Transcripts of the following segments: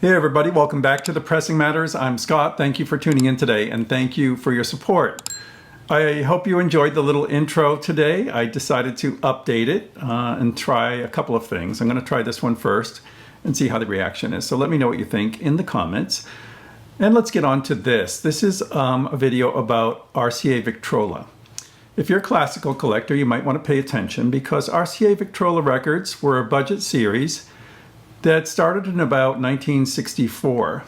Hey everybody, welcome back to the Pressing Matters. I'm Scott. Thank you for tuning in today and thank you for your support. I hope you enjoyed the little intro today. I decided to update it and try a couple of things. I'm going to try this one first and see how the reaction is. So let me know what you think in the comments. And let's get on to this. This is a video about RCA Victrola. If you're a classical collector, you might want to pay attention because RCA Victrola records were a budget series that started in about 1964.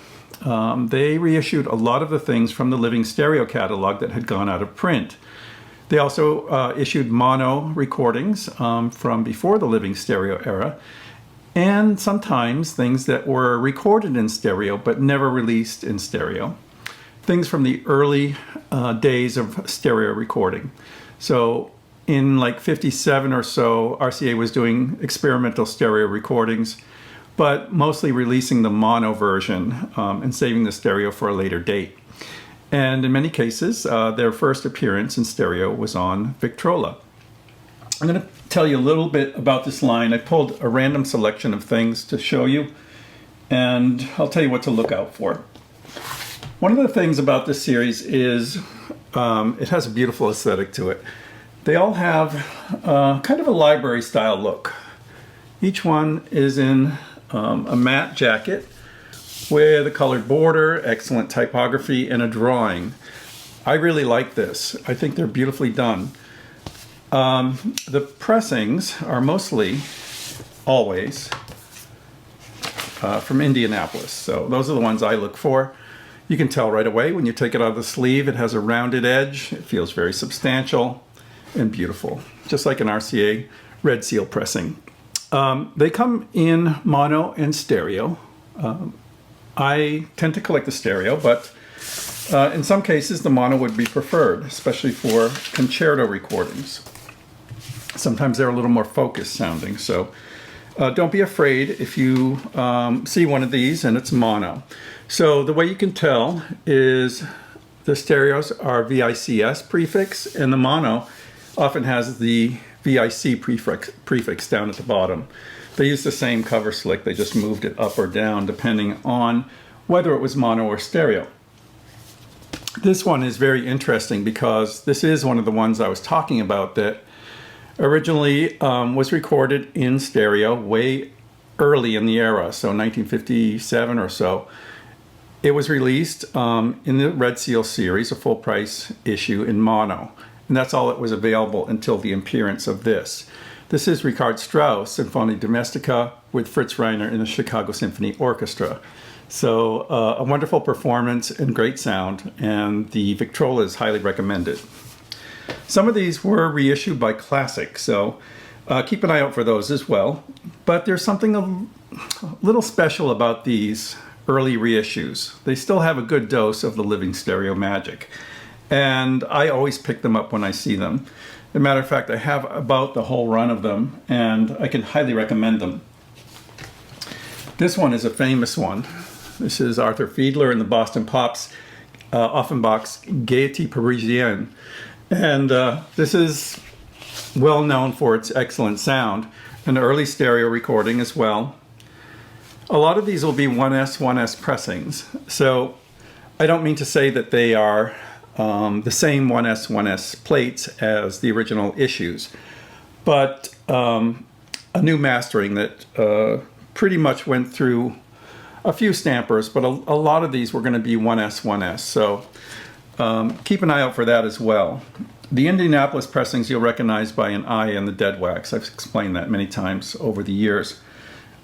They reissued a lot of the things from the Living Stereo catalog that had gone out of print. They also issued mono recordings from before the Living Stereo era, and sometimes things that were recorded in stereo but never released in stereo. Things from the early days of stereo recording. So in like 57 or so, RCA was doing experimental stereo recordings, but mostly releasing the mono version and saving the stereo for a later date. And in many cases, their first appearance in stereo was on Victrola. I'm going to tell you a little bit about this line. I pulled a random selection of things to show you, and I'll tell you what to look out for. One of the things about this series is it has a beautiful aesthetic to it. They all have kind of a library style look. Each one is in a matte jacket with a colored border, excellent typography, and a drawing. I really like this. I think they're beautifully done. The pressings are mostly, always, from Indianapolis. So those are the ones I look for. You can tell right away when you take it out of the sleeve, it has a rounded edge. It feels very substantial and beautiful, just like an RCA Red Seal pressing. They come in mono and stereo. I tend to collect the stereo, but in some cases the mono would be preferred, especially for concerto recordings. Sometimes they're a little more focused sounding, so don't be afraid if you see one of these and it's mono. So the way you can tell is the stereos are VICS prefix, and the mono often has the VIC prefix down at the bottom. They use the same cover slick, they just moved it up or down depending on whether it was mono or stereo. This one is very interesting because this is one of the ones I was talking about that originally was recorded in stereo way early in the era, so 1957 or so. It was released in the Red Seal series, a full price issue in mono. And that's all that was available until the appearance of this. This is Richard Strauss, Sinfonia Domestica, with Fritz Reiner in the Chicago Symphony Orchestra. So a wonderful performance and great sound, and the Victrola is highly recommended. Some of these were reissued by Classic, so keep an eye out for those as well. But there's something a little special about these early reissues. They still have a good dose of the Living Stereo magic. And I always pick them up when I see them. As a matter of fact, I have about the whole run of them, and I can highly recommend them. This one is a famous one. This is Arthur Fiedler and the Boston Pops Offenbach's Gaieté Parisienne. And this is well known for its excellent sound, an early stereo recording as well. A lot of these will be 1S pressings. So I don't mean to say that they are the same 1S plates as the original issues, but a new mastering that pretty much went through a few stampers, but a lot of these were going to be 1S. So keep an eye out for that as well. The Indianapolis pressings you'll recognize by an I in the dead wax. I've explained that many times over the years.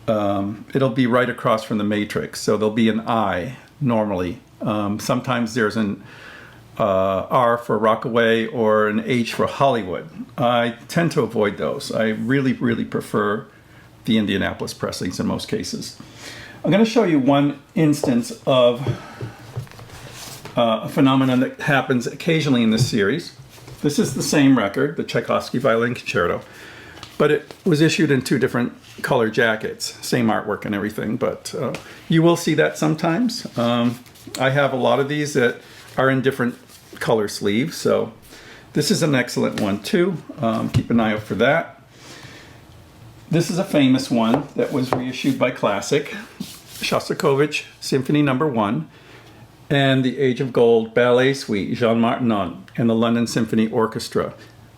It'll be right across from the matrix, so there'll be an I normally. Sometimes there's an R for Rockaway or an H for Hollywood. I tend to avoid those. I really prefer the Indianapolis pressings in most cases. I'm going to show you one instance of a phenomenon that happens occasionally in this series. This is the same record, the Tchaikovsky Violin Concerto, but it was issued in two different color jackets, same artwork and everything, but you will see that sometimes. I have a lot of these that are in different color sleeves, so this is an excellent one too. Keep an eye out for that. This is a famous one that was reissued by Classic. Shostakovich Symphony No. 1, and the Age of Gold Ballet Suite, Jean Martinon, and the London Symphony Orchestra.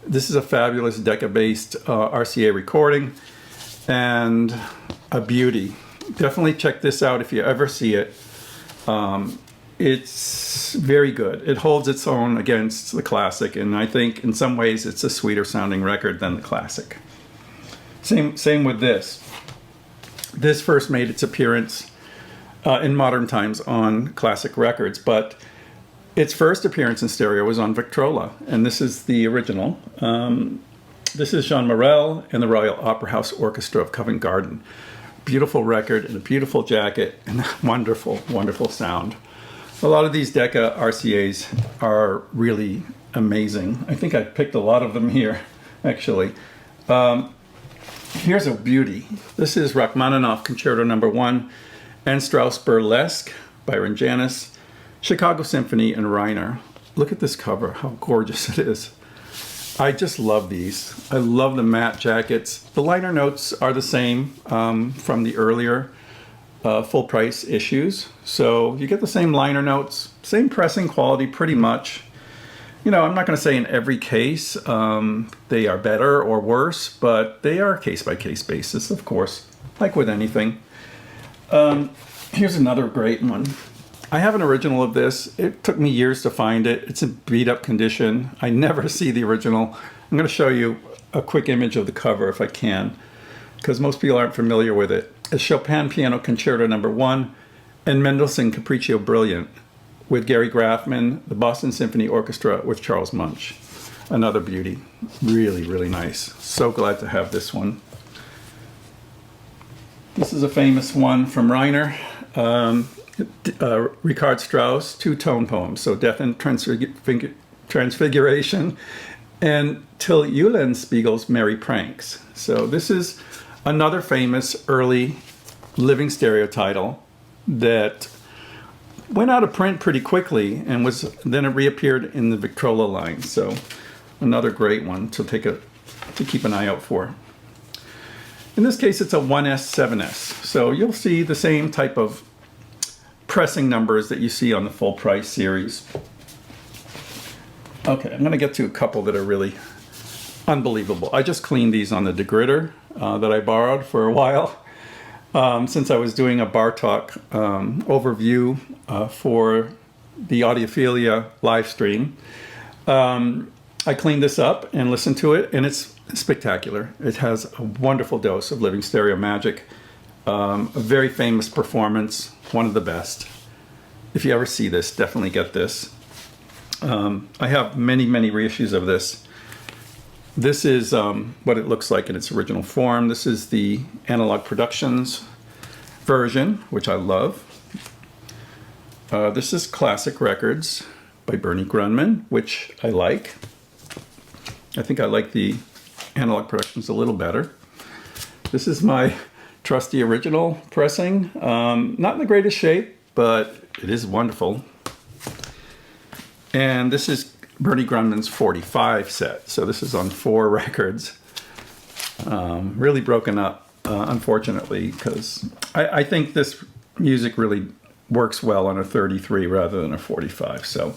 This is a fabulous Decca-based RCA recording, and a beauty. Definitely check this out if you ever see it. It's very good. It holds its own against the classic, and I think in some ways it's a sweeter sounding record than the classic. Same with this. This first made its appearance in modern times on classic records, but its first appearance in stereo was on Victrola, and this is the original. This is Jean Morel and the Royal Opera House Orchestra of Covent Garden. Beautiful record and a beautiful jacket and wonderful, wonderful sound. A lot of these Decca RCAs are really amazing. I think I picked a lot of them here, actually. Here's a beauty. This is Rachmaninoff Concerto No. 1 and Strauss Burlesque by Janis, Chicago Symphony, and Reiner. Look at this cover, how gorgeous it is. I just love these. I love the matte jackets. The liner notes are the same from the earlier full price issues. So you get the same liner notes, same pressing quality pretty much. You know, I'm not going to say in every case they are better or worse, but they are case-by-case basis, of course, like with anything. Here's another great one. I have an original of this. It took me years to find it. It's in beat-up condition. I never see the original. I'm going to show you a quick image of the cover if I can, because most people aren't familiar with it. It's Chopin Piano Concerto No. 1 and Mendelssohn Capriccio Brilliant with Gary Graffman, the Boston Symphony Orchestra with Charles Munch. Another beauty. Really, really nice. So glad to have this one. This is a famous one from Reiner. Richard Strauss, two-tone poems, so Death and Transfiguration, and Till Eulenspiegel's Merry Pranks. So this is another famous early Living Stereo title that went out of print pretty quickly, and then it reappeared in the Victrola line. So another great one to keep an eye out for. In this case, it's a 1S 7S. So you'll see the same type of pressing numbers that you see on the full price series. Okay, I'm going to get to a couple that are really unbelievable. I just cleaned these on the degritter that I borrowed for a while since I was doing a bar talk overview for the Audiophilia live stream. I cleaned this up and listened to it, and it's spectacular. It has a wonderful dose of Living Stereo magic. A very famous performance, one of the best. If you ever see this, definitely get this. I have many, many reissues of this. This is what it looks like in its original form. This is the Analog Productions version, which I love. This is Classic Records by Bernie Grunman, which I like. I think I like the Analog Productions a little better. This is my trusty original pressing. Not in the greatest shape, but it is wonderful. And this is Bernie Grunman's 45 set. So this is on 4 records. Really broken up, unfortunately, because I think this music really works well on a 33 rather than a 45. So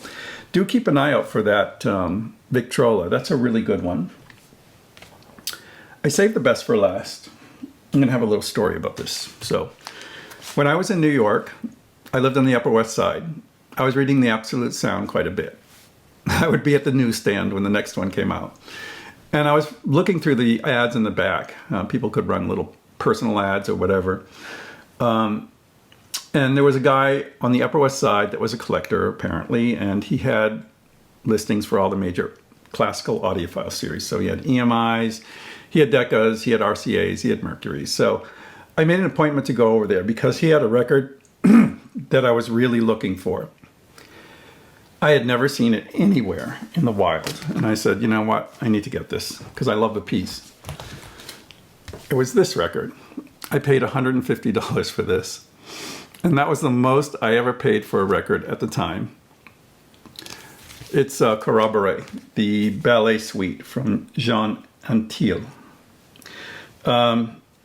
do keep an eye out for that Victrola. That's a really good one. I saved the best for last. I'm going to have a little story about this. So, when I was in New York, I lived on the Upper West Side. I was reading the Absolute Sound quite a bit. I would be at the newsstand when the next one came out. And I was looking through the ads in the back. People could run little personal ads or whatever. And there was a guy on the Upper West Side that was a collector, apparently, and he had listings for all the major classical audiophile series. So he had EMIs, he had Deccas, he had RCAs, he had Mercuries. So I made an appointment to go over there because he had a record that I was really looking for. I had never seen it anywhere in the wild. And I said, you know what, I need to get this because I love the piece. It was this record. I paid $150 for this. And that was the most I ever paid for a record at the time. It's Corroboré, the ballet suite from Jean Antil.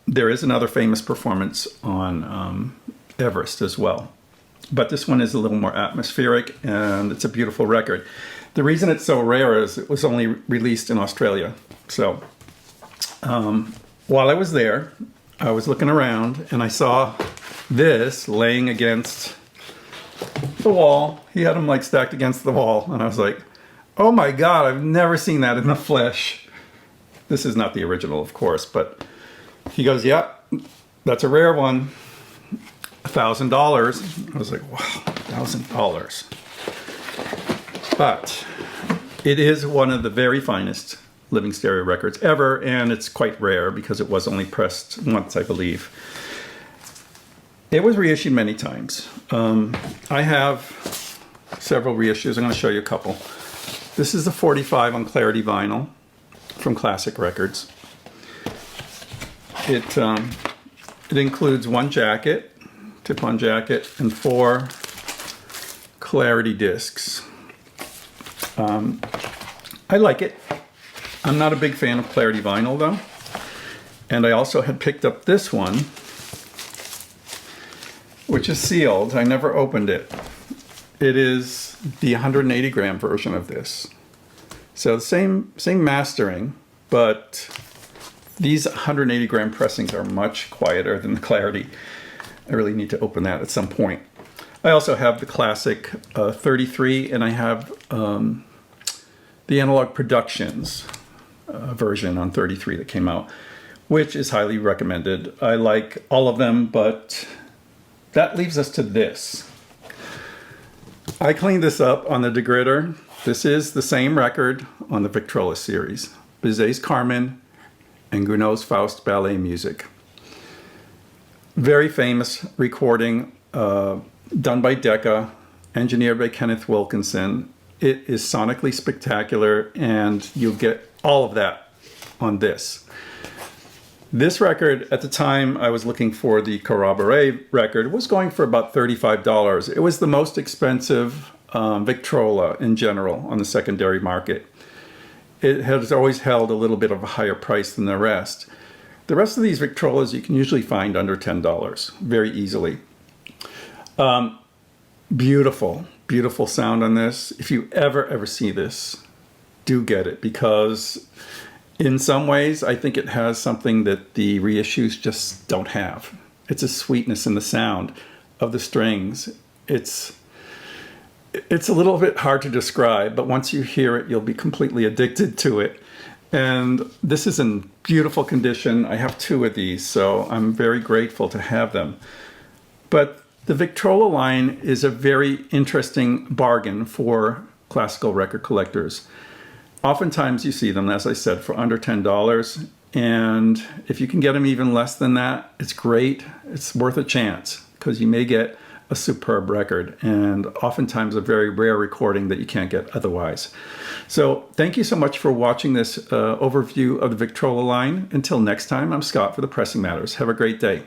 There is another famous performance on Everest as well. But this one is a little more atmospheric, and it's a beautiful record. The reason it's so rare is it was only released in Australia. So while I was there, I was looking around and I saw this laying against the wall. He had them like stacked against the wall, and I was like, oh my God, I've never seen that in the flesh. This is not the original, of course, but he goes, yeah, that's a rare one. $1,000. I was like, wow, $1,000. But it is one of the very finest living stereo records ever, and it's quite rare because it was only pressed once, I believe. It was reissued many times. I have several reissues. I'm going to show you a couple. This is the 45 on Clarity vinyl from Classic Records. It includes one jacket, tip-on jacket, and 4 Clarity discs. I like it. I'm not a big fan of Clarity vinyl though. And I also had picked up this one, which is sealed. I never opened it. It is the 180 gram version of this. So same mastering, but these 180 gram pressings are much quieter than the Clarity. I really need to open that at some point. I also have the classic 33, and I have the Analog Productions version on 33 that came out, which is highly recommended. I like all of them, but that leaves us to this. I cleaned this up on the degritter. This is the same record on the Victrola series, Bizet's Carmen and Gounod's Faust ballet music. Very famous recording done by Decca, engineered by Kenneth Wilkinson. It is sonically spectacular, and you'll get all of that on this. This record, at the time I was looking for the Corroboree record, was going for about $35. It was the most expensive Victrola in general on the secondary market. It has always held a little bit of a higher price than the rest. The rest of these Victrolas you can usually find under $10 very easily. Beautiful, beautiful sound on this. If you ever see this, do get it, because in some ways I think it has something that the reissues just don't have. It's a sweetness in the sound of the strings. It's a little bit hard to describe, but once you hear it, you'll be completely addicted to it. And this is in beautiful condition. I have 2 of these, so I'm very grateful to have them. But the Victrola line is a very interesting bargain for classical record collectors. Oftentimes you see them, as I said, for under $10. And if you can get them even less than that, it's great. It's worth a chance, because you may get a superb record, and oftentimes a very rare recording that you can't get otherwise. So thank you so much for watching this overview of the Victrola line. Until next time, I'm Scott for the Pressing Matters. Have a great day.